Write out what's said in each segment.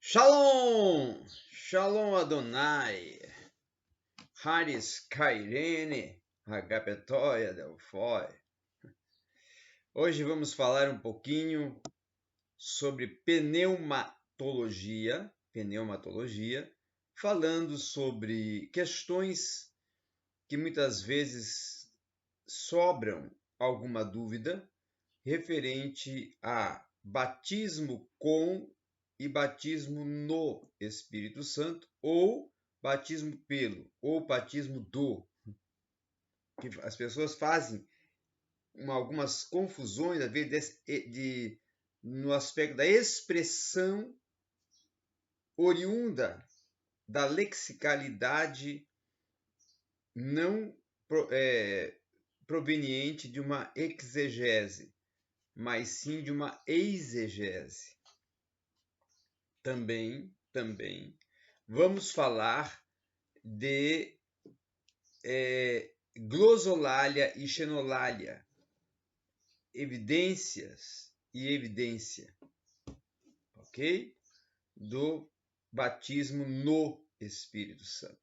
Shalom! Shalom Adonai! Haris Kairene, Agapetoia Delfoi. Hoje vamos falar um pouquinho sobre pneumatologia, falando sobre questões que muitas vezes sobram alguma dúvida referente a batismo com e batismo no Espírito Santo, ou batismo pelo, ou batismo do. Que as pessoas fazem algumas confusões, às vezes, no aspecto da expressão oriunda da lexicalidade não proveniente de uma exegese, mas sim de uma exegese. Também vamos falar de glosolalia e xenolalia, evidências e evidência, ok? Do batismo no Espírito Santo.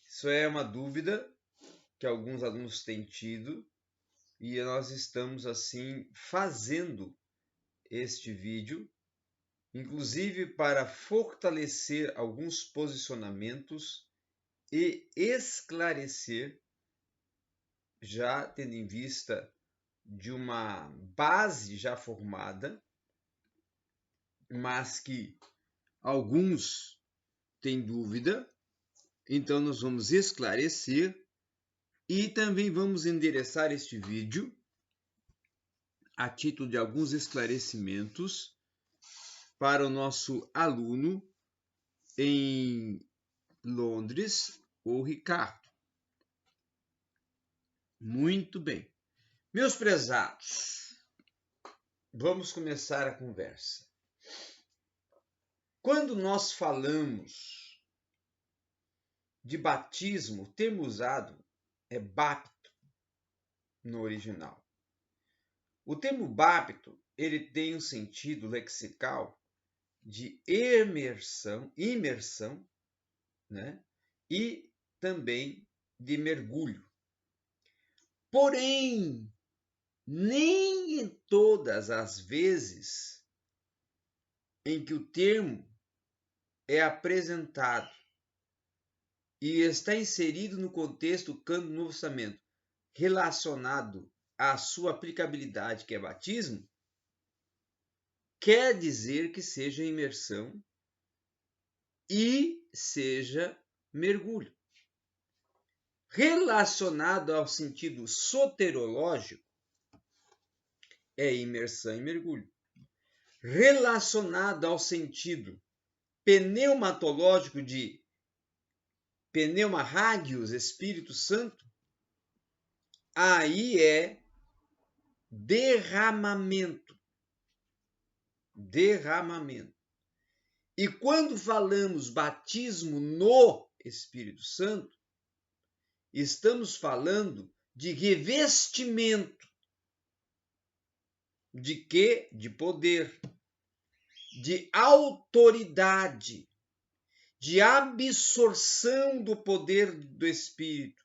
Isso é uma dúvida que alguns alunos têm tido e nós estamos assim fazendo este vídeo, inclusive para fortalecer alguns posicionamentos e esclarecer, já tendo em vista de uma base já formada, mas que alguns têm dúvida, então nós vamos esclarecer e também vamos endereçar este vídeo a título de alguns esclarecimentos para o nosso aluno em Londres, o Ricardo. Muito bem. Meus prezados, vamos começar a conversa. Quando nós falamos de batismo, o termo usado é bapto no original. O termo bapto, ele tem um sentido lexical de imersão, né? E também de mergulho. Porém, nem em todas as vezes em que o termo é apresentado e está inserido no contexto do Cânon do Novo Testamento relacionado à sua aplicabilidade, que é batismo, quer dizer que seja imersão e seja mergulho. Relacionado ao sentido soterológico, é imersão e mergulho. Relacionado ao sentido pneumatológico de pneuma hagios, Espírito Santo, aí é derramamento. E quando falamos batismo no Espírito Santo, estamos falando de revestimento. De quê? De poder, de autoridade, de absorção do poder do Espírito,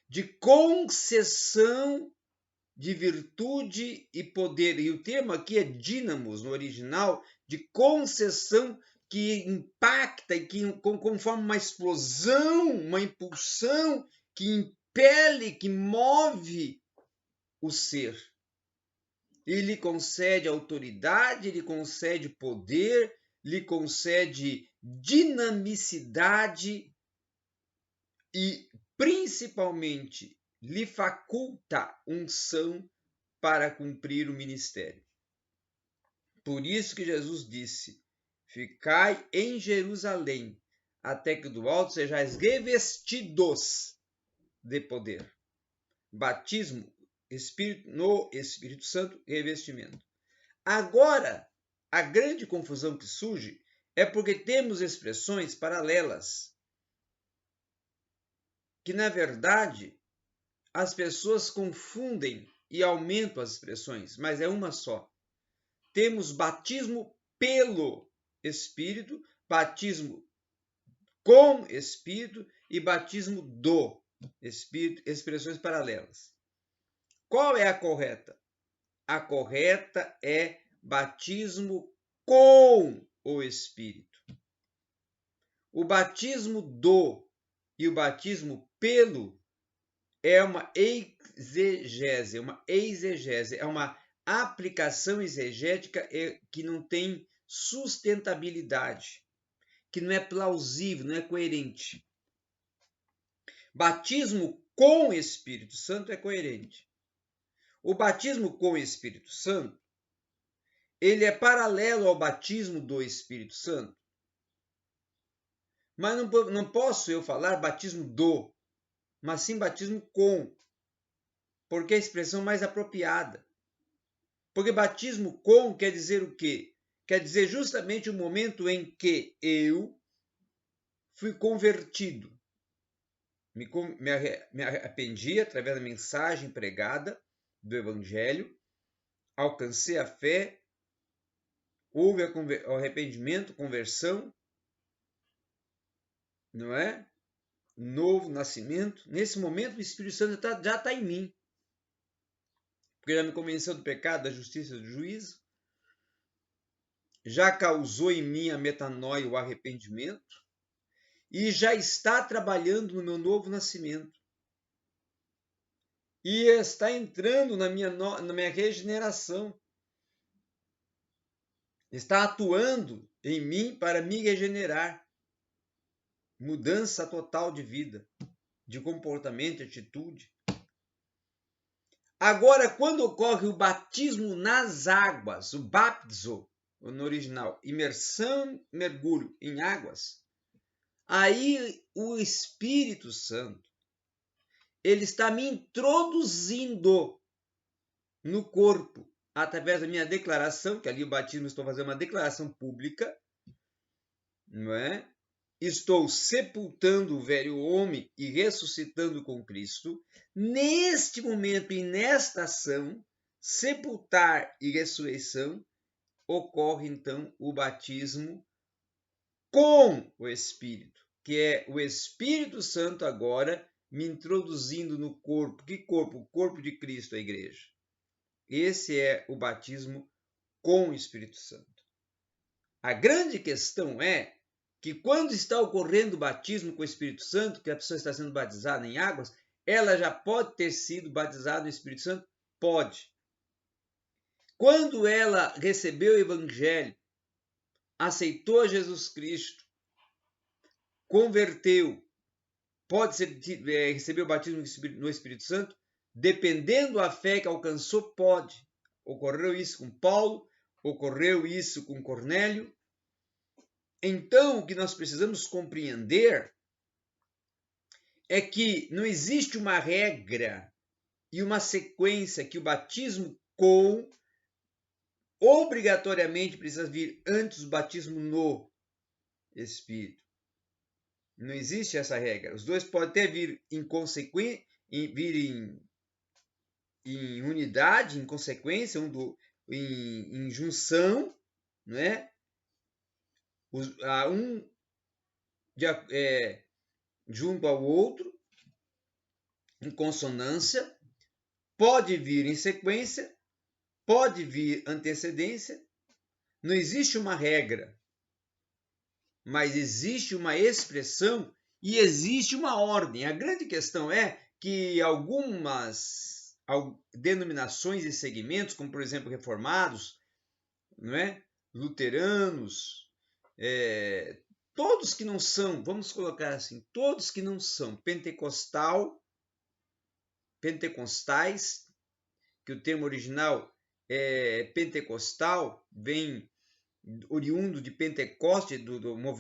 de concessão de virtude e poder. E o termo aqui é dínamos no original, de concessão que impacta e que conforme uma explosão, uma impulsão que impele, que move o ser. Ele concede autoridade, ele concede poder, lhe concede dinamicidade e, principalmente, lhe faculta unção para cumprir o ministério. Por isso que Jesus disse: ficai em Jerusalém, até que do alto sejais revestidos de poder. Batismo no Espírito Santo, revestimento. Agora, a grande confusão que surge é porque temos expressões paralelas, que na verdade as pessoas confundem e aumentam as expressões, mas é uma só. Temos batismo pelo Espírito, batismo com Espírito e batismo do Espírito, expressões paralelas. Qual é a correta? A correta é batismo com o Espírito. O batismo do e o batismo pelo é uma exegese, é uma aplicação exegética que não tem sustentabilidade, que não é plausível, não é coerente. Batismo com o Espírito Santo é coerente. O batismo com o Espírito Santo, ele é paralelo ao batismo do Espírito Santo. Mas não posso eu falar batismo do, mas sim batismo com, porque é a expressão mais apropriada. Porque batismo com quer dizer o quê? Quer dizer justamente o momento em que eu fui convertido. Me arrependi através da mensagem pregada do Evangelho, alcancei a fé, houve o arrependimento, conversão, não é? Novo nascimento. Nesse momento, o Espírito Santo já está em mim. Porque já me convenceu do pecado, da justiça e do juízo. Já causou em mim a metanoia, o arrependimento. E já está trabalhando no meu novo nascimento. E está entrando na minha regeneração. Está atuando em mim para me regenerar. Mudança total de vida, de comportamento, de atitude. Agora, quando ocorre o batismo nas águas, o baptizo, no original, imersão, mergulho em águas, aí o Espírito Santo, ele está me introduzindo no corpo, através da minha declaração, que ali o batismo estou fazendo uma declaração pública, não é? Estou sepultando o velho homem e ressuscitando com Cristo. Neste momento e nesta ação, sepultar e ressurreição, ocorre então o batismo com o Espírito, que é o Espírito Santo agora me introduzindo no corpo. Que corpo? O corpo de Cristo, a igreja. Esse é o batismo com o Espírito Santo. A grande questão é que quando está ocorrendo o batismo com o Espírito Santo, que a pessoa está sendo batizada em águas, ela já pode ter sido batizada no Espírito Santo? Pode. Quando ela recebeu o Evangelho, aceitou Jesus Cristo, converteu, pode receber o batismo no Espírito Santo? Dependendo da fé que alcançou, pode. Ocorreu isso com Paulo, ocorreu isso com Cornélio. Então, o que nós precisamos compreender é que não existe uma regra e uma sequência que o batismo com obrigatoriamente precisa vir antes do batismo no Espírito. Não existe essa regra. Os dois podem até vir em consequência, vir em unidade, em consequência, em junção, não é? Junto ao outro, em consonância, pode vir em sequência, pode vir antecedência, não existe uma regra, mas existe uma expressão e existe uma ordem. A grande questão é que algumas denominações e segmentos, como por exemplo reformados, não é? Luteranos, todos que não são, vamos colocar assim, todos que não são pentecostais, que o termo original é pentecostal, vem oriundo de Pentecoste,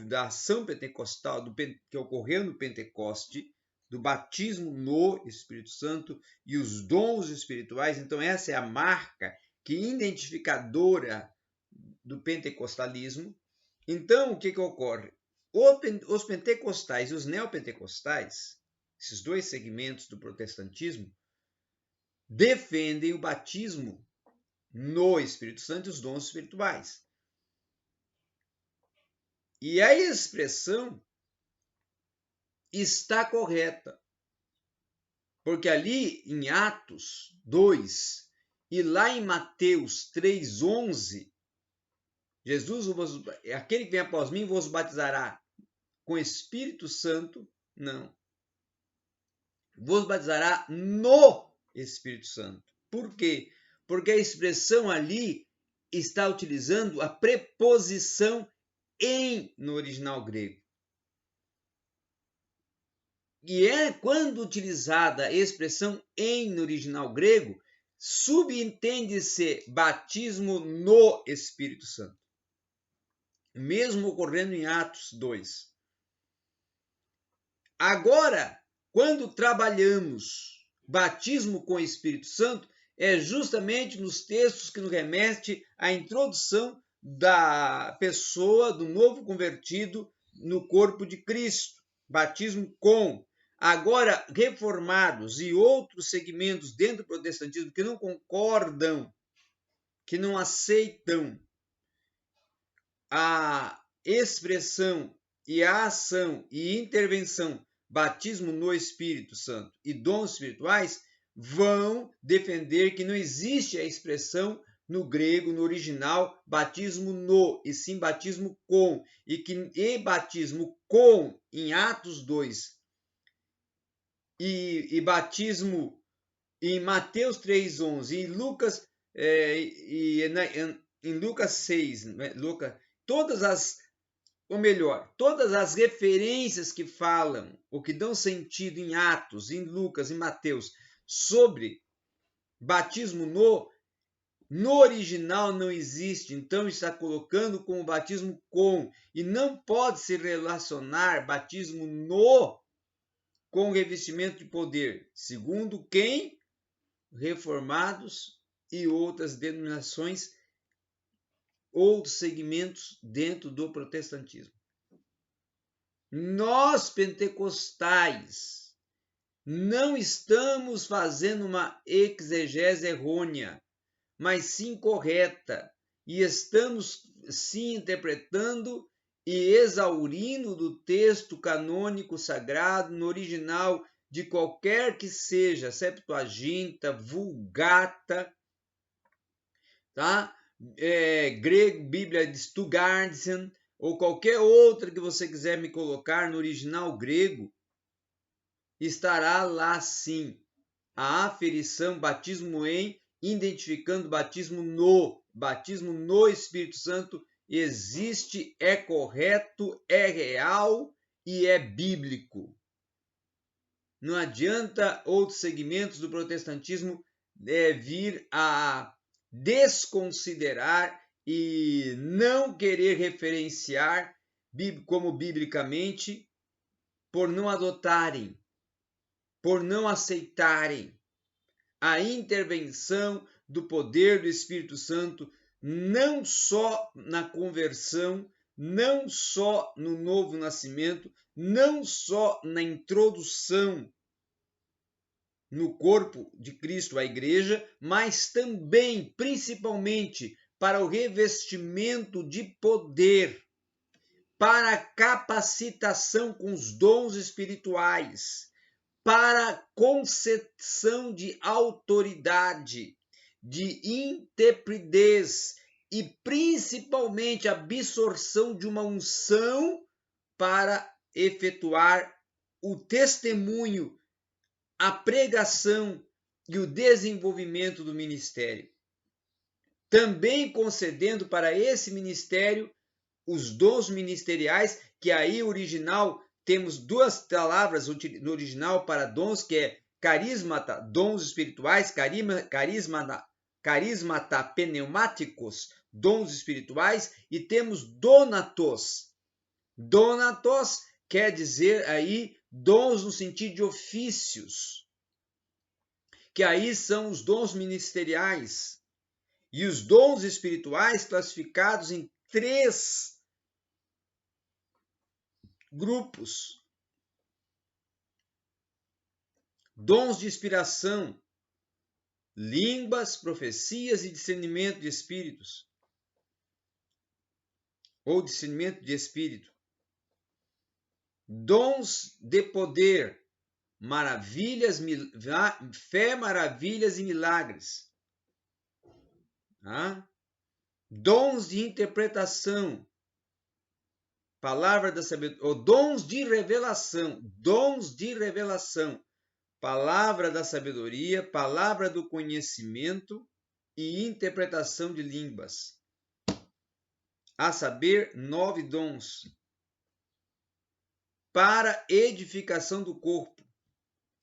da ação pentecostal, que ocorreu no Pentecoste, do batismo no Espírito Santo e os dons espirituais. Então essa é a marca que identificadora do pentecostalismo. Então, o que ocorre? Os pentecostais e os neopentecostais, esses dois segmentos do protestantismo, defendem o batismo no Espírito Santo e os dons espirituais. E a expressão está correta. Porque ali em Atos 2 e lá em Mateus 3,11, Jesus, aquele que vem após mim, vos batizará com Espírito Santo. Não. Vos batizará no Espírito Santo. Por quê? Porque a expressão ali está utilizando a preposição em no original grego. E quando utilizada a expressão em no original grego, subentende-se batismo no Espírito Santo. Mesmo ocorrendo em Atos 2. Agora, quando trabalhamos batismo com o Espírito Santo, é justamente nos textos que nos remete à introdução da pessoa, do novo convertido no corpo de Cristo. Batismo com. Agora, reformados e outros segmentos dentro do protestantismo que não concordam, que não aceitam a expressão e a ação e intervenção batismo no Espírito Santo e dons espirituais, vão defender que não existe a expressão no grego, no original, batismo no, e sim batismo com, e batismo com em Atos 2 e batismo em Mateus 3,11, em Lucas em Lucas 6, né? Todas as referências que falam, ou que dão sentido em Atos, em Lucas, em Mateus, sobre batismo no original não existe, então está colocando como batismo com, e não pode se relacionar batismo no com revestimento de poder, segundo quem? Reformados e outras denominações, outros segmentos dentro do protestantismo. Nós, pentecostais, não estamos fazendo uma exegese errônea, mas sim correta, e estamos sim interpretando e exaurindo do texto canônico sagrado no original de qualquer que seja, Septuaginta, Vulgata, tá? Grego, Bíblia de Stuttgarten, ou qualquer outra que você quiser me colocar no original grego, estará lá sim a aferição batismo em, identificando batismo no Espírito Santo, existe, é correto, é real e é bíblico. Não adianta outros segmentos do protestantismo vir a desconsiderar e não querer referenciar como biblicamente, por não adotarem, por não aceitarem a intervenção do poder do Espírito Santo, não só na conversão, não só no novo nascimento, não só na introdução no corpo de Cristo, a igreja, mas também, principalmente, para o revestimento de poder, para a capacitação com os dons espirituais, para a concessão de autoridade, de intrepidez e principalmente a absorção de uma unção para efetuar o testemunho, a pregação e o desenvolvimento do ministério. Também concedendo para esse ministério os dons ministeriais, que aí original temos duas palavras no original para dons, que é carismata, dons espirituais, carismata pneumáticos, dons espirituais, e temos donatos. Donatos quer dizer aí dons no sentido de ofícios, que aí são os dons ministeriais. E os dons espirituais classificados em 3 grupos: dons de inspiração, línguas, profecias e discernimento de espíritos, ou discernimento de espírito. dons de poder, fé, maravilhas e milagres. Tá? Dons de interpretação, palavra da sabedoria, ou dons de revelação, palavra da sabedoria, palavra do conhecimento e interpretação de línguas. A saber, 9 dons. Para edificação do corpo,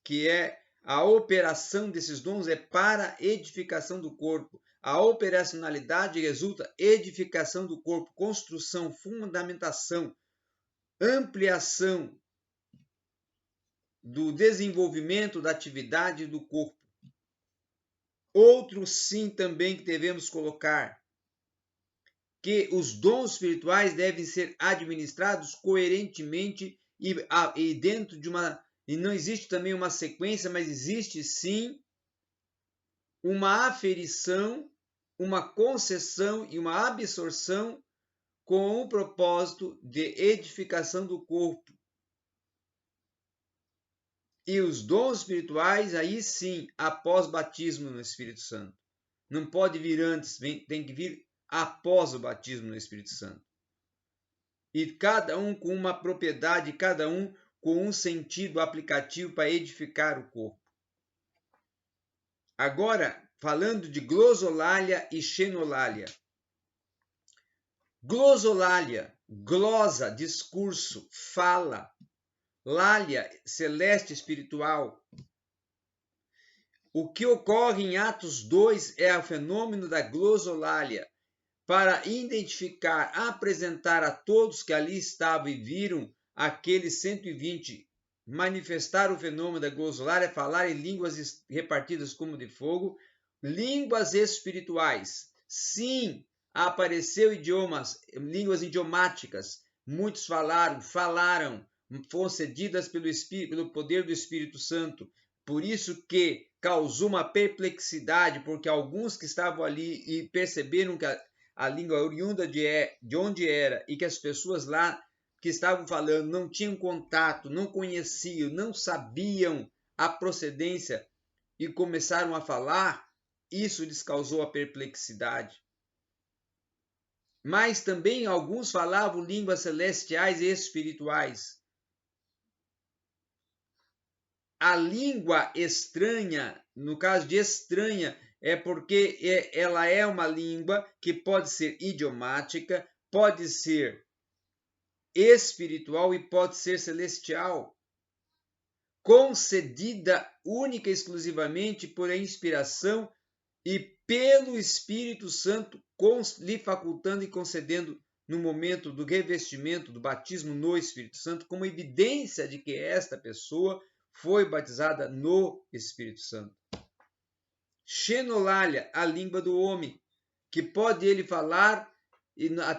que é a operação desses dons é para edificação do corpo. A operacionalidade resulta edificação do corpo, construção, fundamentação, ampliação do desenvolvimento da atividade do corpo. Outro sim também que devemos colocar, que os dons espirituais devem ser administrados coerentemente e dentro de uma... E não existe também uma sequência, mas existe sim uma aferição, uma concessão e uma absorção com o propósito de edificação do corpo. E os dons espirituais, aí sim, após batismo no Espírito Santo. Não pode vir antes, tem que vir após o batismo no Espírito Santo. E cada um com uma propriedade, cada um com um sentido aplicativo para edificar o corpo. Agora, falando de glosolalia e xenolalia. Glosolalia, glosa, discurso, fala. Lália, celeste, espiritual. O que ocorre em Atos 2 é o fenômeno da glosolalia, para identificar, apresentar a todos que ali estavam e viram aqueles 120 manifestar o fenômeno da glosolalia, falar em línguas repartidas como de fogo, línguas espirituais. Sim, apareceu línguas idiomáticas. Muitos falaram, foram cedidas pelo poder do Espírito Santo. Por isso que causou uma perplexidade, porque alguns que estavam ali e perceberam que a língua oriunda de onde era e que as pessoas lá que estavam falando não tinham contato, não conheciam, não sabiam a procedência e começaram a falar, isso lhes causou a perplexidade. Mas também alguns falavam línguas celestiais e espirituais. A língua estranha, no caso de estranha, é porque ela é uma língua que pode ser idiomática, pode ser espiritual e pode ser celestial, concedida única e exclusivamente por inspiração e pelo Espírito Santo, lhe facultando e concedendo no momento do revestimento, do batismo no Espírito Santo, como evidência de que esta pessoa foi batizada no Espírito Santo. Xenolalia, a língua do homem, que pode ele falar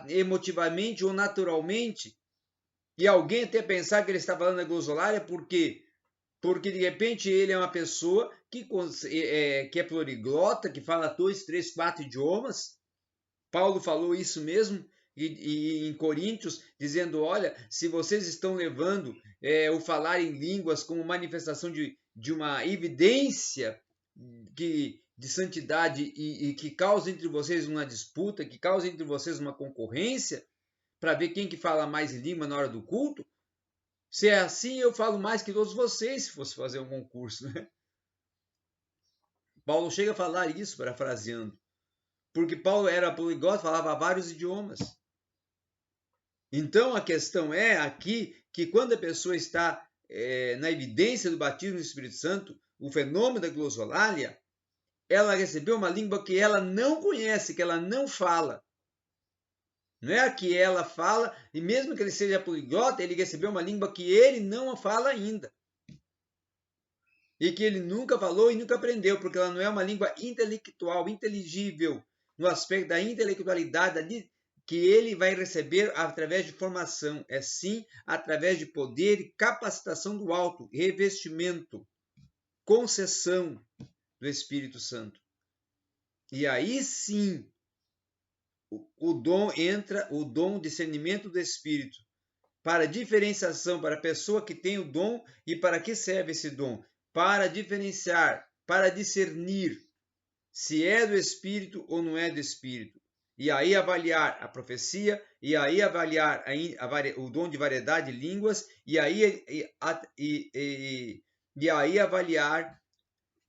emotivamente ou naturalmente, e alguém até pensar que ele está falando a glosolalia, por quê? Porque de repente ele é uma pessoa que é poliglota, que fala 2, 3, 4 idiomas. Paulo falou isso mesmo e em Coríntios, dizendo, olha, se vocês estão levando o falar em línguas como manifestação de uma evidência de santidade e que causa entre vocês uma disputa, que causa entre vocês uma concorrência, para ver quem que fala mais em língua na hora do culto, se é assim, eu falo mais que todos vocês, se fosse fazer um concurso, né? Paulo chega a falar isso, parafraseando, porque Paulo era poliglota, falava vários idiomas. Então, a questão é aqui que quando a pessoa está na evidência do batismo do Espírito Santo, o fenômeno da glosolalia, ela recebeu uma língua que ela não conhece, que ela não fala. Não é a que ela fala, e mesmo que ele seja poliglota, ele recebeu uma língua que ele não fala ainda. E que ele nunca falou e nunca aprendeu, porque ela não é uma língua intelectual, inteligível, no aspecto da intelectualidade que ele vai receber através de formação. É sim através de poder e capacitação do alto, revestimento, concessão do Espírito Santo. E aí sim, o dom entra, o dom discernimento do Espírito, para diferenciação para a pessoa que tem o dom e para que serve esse dom, para diferenciar, para discernir se é do Espírito ou não é do Espírito. E aí avaliar a profecia, e aí avaliar o dom de variedade de línguas, e aí avaliar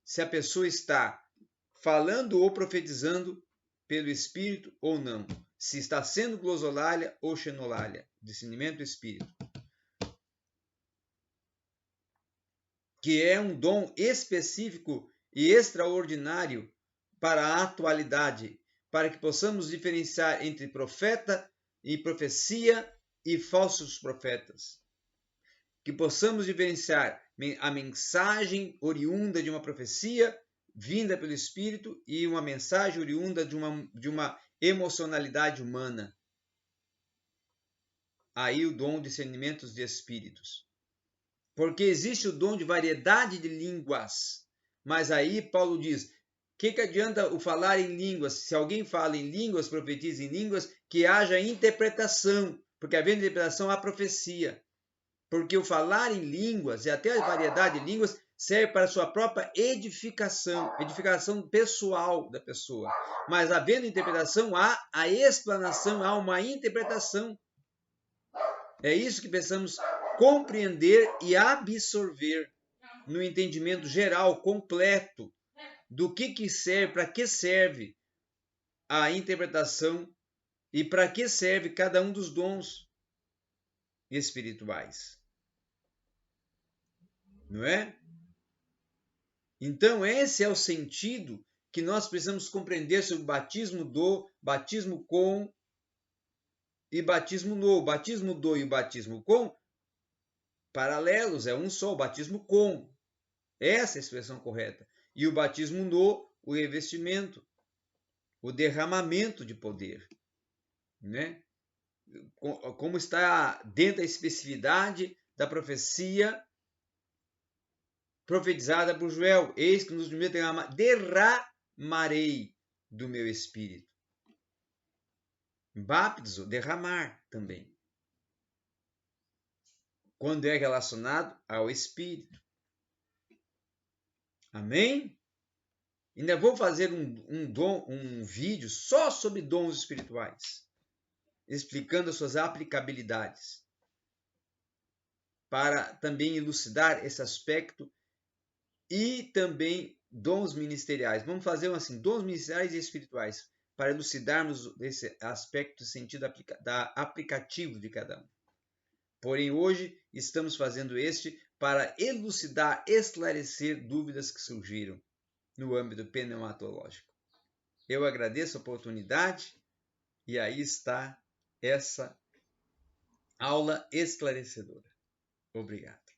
se a pessoa está falando ou profetizando pelo Espírito ou não. Se está sendo glosolalia ou xenolalia, discernimento do Espírito. Que é um dom específico e extraordinário para a atualidade, para que possamos diferenciar entre profeta e profecia e falsos profetas. Que possamos diferenciar a mensagem oriunda de uma profecia vinda pelo Espírito e uma mensagem oriunda de uma emocionalidade humana. Aí o dom de discernimentos de espíritos. Porque existe o dom de variedade de línguas. Mas aí Paulo diz, que adianta o falar em línguas? Se alguém fala em línguas, profetiza em línguas, que haja interpretação. Porque havendo interpretação, há profecia. Porque o falar em línguas e até a variedade de línguas serve para a sua própria edificação, edificação pessoal da pessoa. Mas havendo interpretação, há a explanação, há uma interpretação. É isso que precisamos compreender e absorver no entendimento geral, completo, do que serve, para que serve a interpretação e para que serve cada um dos dons espirituais. Não é? Então, esse é o sentido que nós precisamos compreender sobre o batismo do, batismo com e batismo no. O batismo do e o batismo com, paralelos, é um só, o batismo com. Essa é a expressão correta. E o batismo no, o revestimento, o derramamento de poder. Né? Como está dentro da especificidade da profecia profetizada por Joel, eis que nos primeiros derramarei do meu espírito. Baptizo, derramar também. Quando é relacionado ao espírito. Amém? Ainda vou fazer um vídeo só sobre dons espirituais, explicando as suas aplicabilidades, para também elucidar esse aspecto. E também dons ministeriais. Vamos fazer assim, dons ministeriais e espirituais, para elucidarmos esse aspecto, sentido aplicativo de cada um. Porém, hoje estamos fazendo este para elucidar, esclarecer dúvidas que surgiram no âmbito pneumatológico. Eu agradeço a oportunidade e aí está essa aula esclarecedora. Obrigado.